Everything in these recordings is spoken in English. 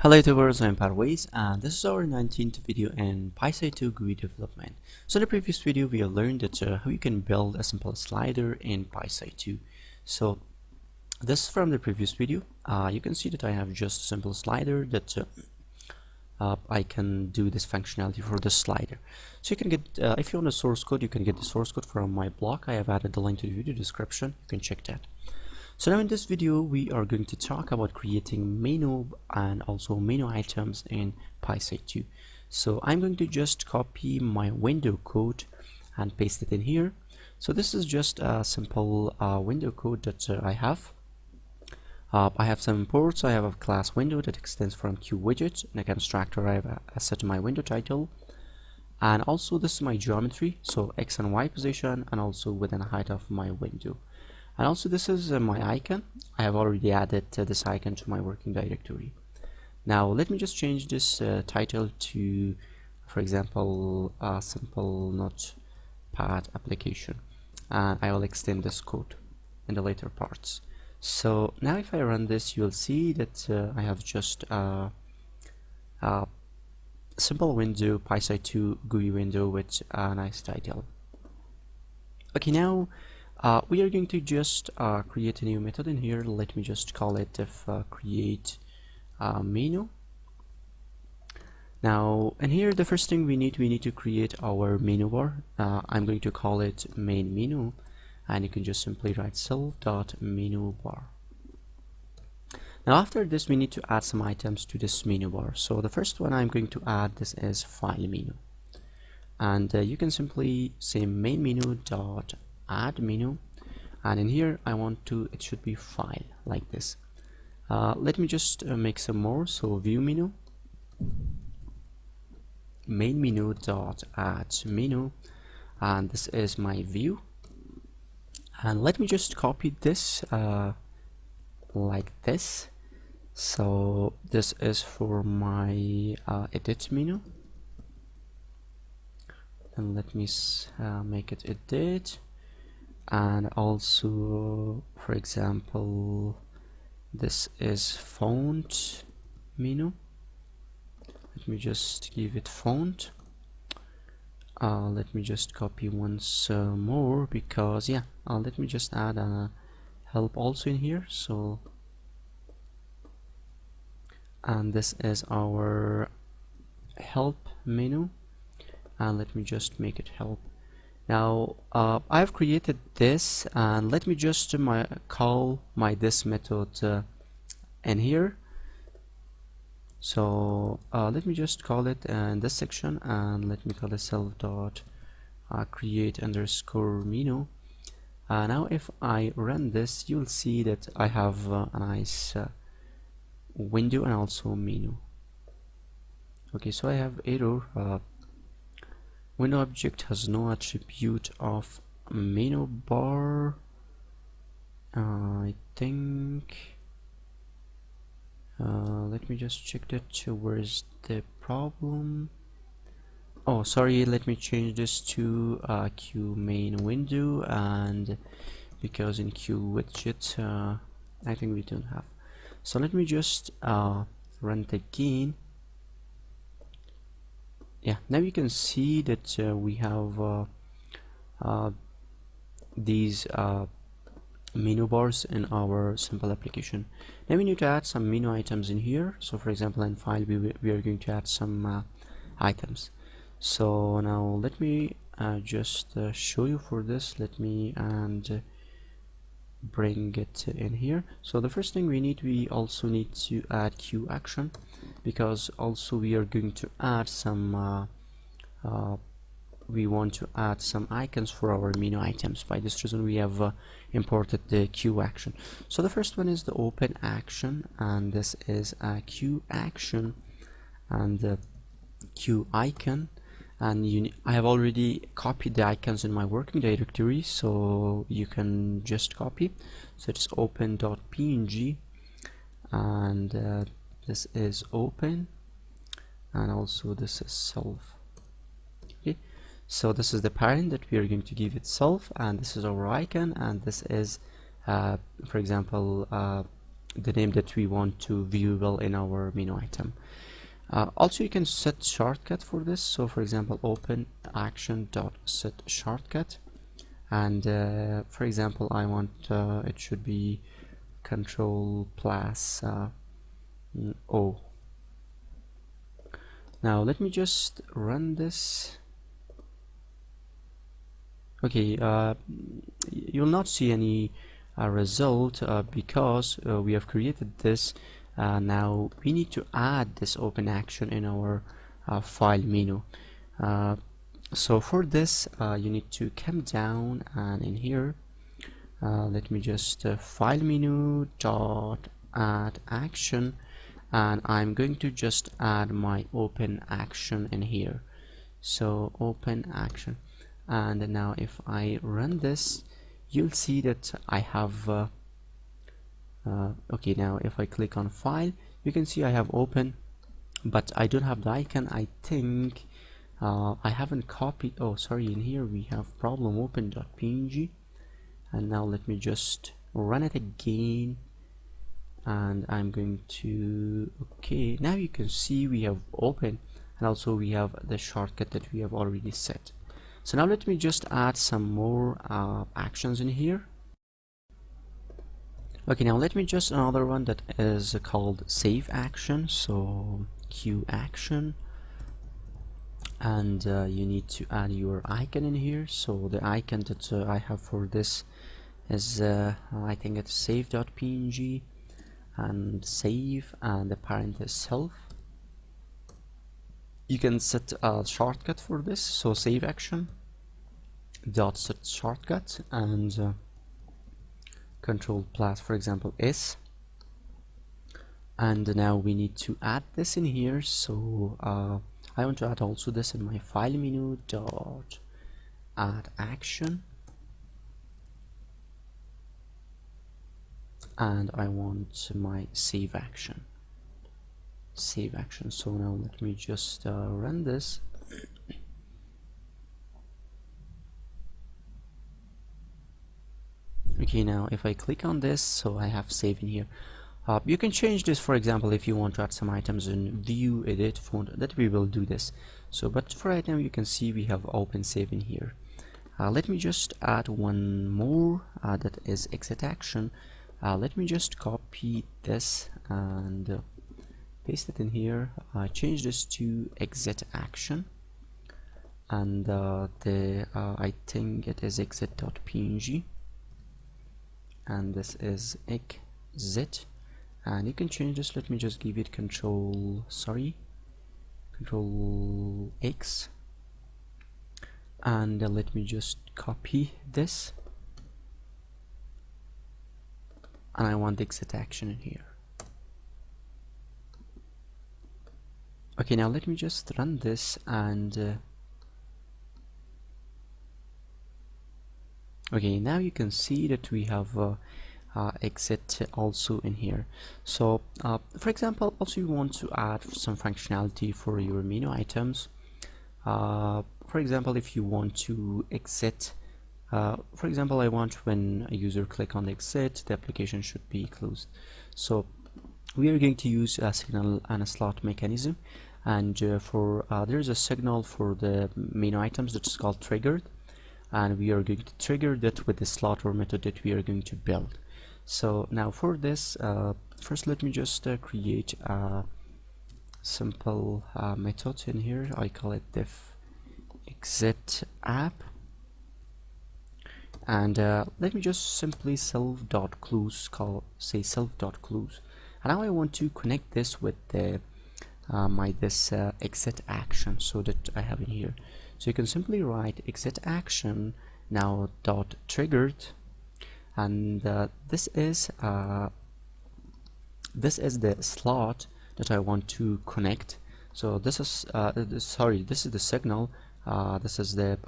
Hello YouTubers, I'm Parvez and this is our 19th video in Pyside2 GUI Development. So in the previous video we have learned that how you can build a simple slider in Pyside2. So this is from the previous video. You can see that I have just a simple slider that I can do this functionality for this slider. So you can get, if you want the source code, you can get the source code from my blog. I have added the link to the video description. You can check that. So now in this video we are going to talk about creating menu and also menu items in Pyside2. So I'm going to just copy my window code and paste it in here. So this is just a simple window code that I have. I have some imports. I have a class window that extends from QWidget. In a constructor I have set my window title, and also this is my geometry, so X and Y position, and also width and height of my window. And also this is my icon. I have already added this icon to my working directory. Now let me just change this title to, for example, a simple notepad application, and I will extend this code in the later parts. So now if I run this, you'll see that I have just a simple window, Pyside2 GUI window with a nice title. Okay, now we are going to just create a new method in here. Let me just call it create menu. Now in here the first thing we need to create our menu bar. I'm going to call it main menu, and you can just simply write self.menu bar. Now after this we need to add some items to this menu bar. So the first one I'm going to add, this is file menu, and you can simply say main menu dot add menu, and in here I want to, it should be file like this. Let me just make some more. So view menu, main menu dot add menu, and this is my view, and let me just copy this like this. So this is for my edit menu, and let me make it edit. And also, for example, this is font menu. Let me just give it font. Let me just copy once more, because yeah, let me just add a help also in here. So, and this is our help menu, and let me just make it help. Now I've created this, and let me just call my this method in here. So let me just call it in this section, and let me call it self dot create underscore menu. Now if I run this, you'll see that I have a nice window and also menu. Okay, so I have error. Window object has no attribute of menu bar. I think let me just check that. Where is the problem? Oh, sorry, let me change this to Q main window, and because in QWidget I think we don't have. So let me just run it again. Yeah, now you can see that we have these menu bars in our simple application. Now we need to add some menu items in here. So for example, in file we are going to add some items. So now let me just show you for this. Let me bring it in here. So the first thing we also need to add Q action, because also we are going to add some we want to add some icons for our menu items. By this reason we have imported the Q action. So the first one is the open action, and this is a Q action and the Q icon. And I have already copied the icons in my working directory, so you can just copy. So it's open.png, and this is open, and also this is self. Okay, so this is the parent that we are going to give it self, and this is our icon, and this is for example the name that we want to viewable in our menu item. Also, you can set shortcut for this. So for example, open action dot set shortcut, and for example, I want it should be control plus O. Now let me just run this. Okay, you'll not see any result because we have created this. Now we need to add this open action in our file menu. So for this you need to come down, and in here let me just file menu dot add action, and I'm going to just add my open action in here. So open action, and now if I run this, you'll see that I have okay, now if I click on file, you can see I have open, but I don't have the icon. I think I haven't copied. Oh, sorry, in here we have problem open.png. And now let me just run it again, and I'm going to, okay, now you can see we have open, and also we have the shortcut that we have already set. So now let me just add some more actions in here. Okay, now let me just another one that is called save action. So Q action, and you need to add your icon in here. So the icon that I have for this is I think it's save.png, and save, and the parent is self. You can set a shortcut for this, so save action dot set shortcut, and control plus, for example, S. And now we need to add this in here. So I want to add also this in my file menu dot add action, and I want my save action. So now let me just run this. Okay, now if I click on this, so I have save in here. You can change this, for example, if you want to add some items in view, edit, font, that we will do this. So but for right now you can see we have open save in here. Let me just add one more that is exit action. Let me just copy this and paste it in here. Change this to exit action, and I think it is exit.png, and this is exit, and you can change this. Let me just give it control X, and let me just copy this, and I want the exit action in here. Okay, now let me just run this, and okay, now you can see that we have exit also in here. So for example, also you want to add some functionality for your menu items. For example, if you want to exit, for example, I want when a user click on the exit, the application should be closed. So we are going to use a signal and a slot mechanism, and there's a signal for the menu items that is called triggered, and we are going to trigger that with the slot or method that we are going to build. So now for this, first let me just create a simple method in here. I call it def exit app, and let me just simply self.close, say self.close, and now I want to connect this with the this exit action, so that I have in here. So you can simply write exit action now dot triggered, and this is the slot that I want to connect. So this is this is the signal. This is the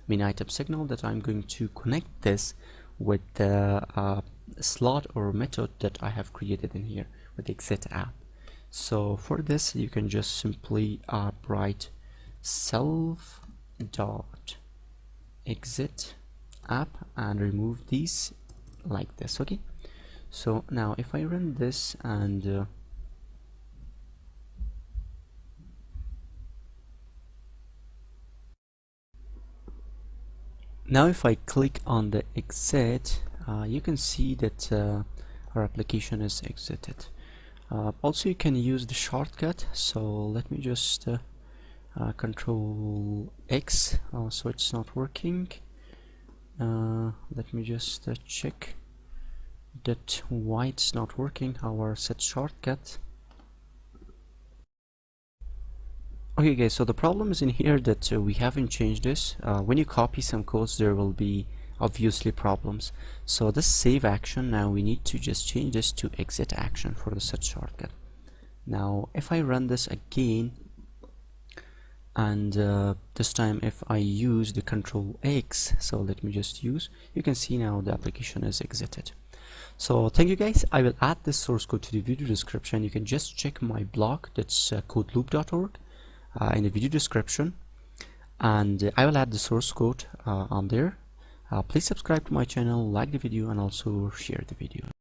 menu item signal that I'm going to connect this with the slot or method that I have created in here with the exit app. So for this, you can just simply write self dot exit app and remove these like this. Okay, So now if I run this and now if I click on the exit, you can see that our application is exited. Also you can use the shortcut, so let me just Control X, so it's not working. Let me just check that why it's not working, our set shortcut. Okay guys, so the problem is in here that we haven't changed this. When you copy some codes, there will be obviously problems. So this save action, now we need to just change this to exit action for the set shortcut. Now if I run this again, and this time if I use the Control X, so let me just use, you can see now the application is exited. So thank you guys. I will add this source code to the video description. You can just check my blog, that's codeloop.org, in the video description, and I will add the source code on there. Please subscribe to my channel, like the video, and also share the video.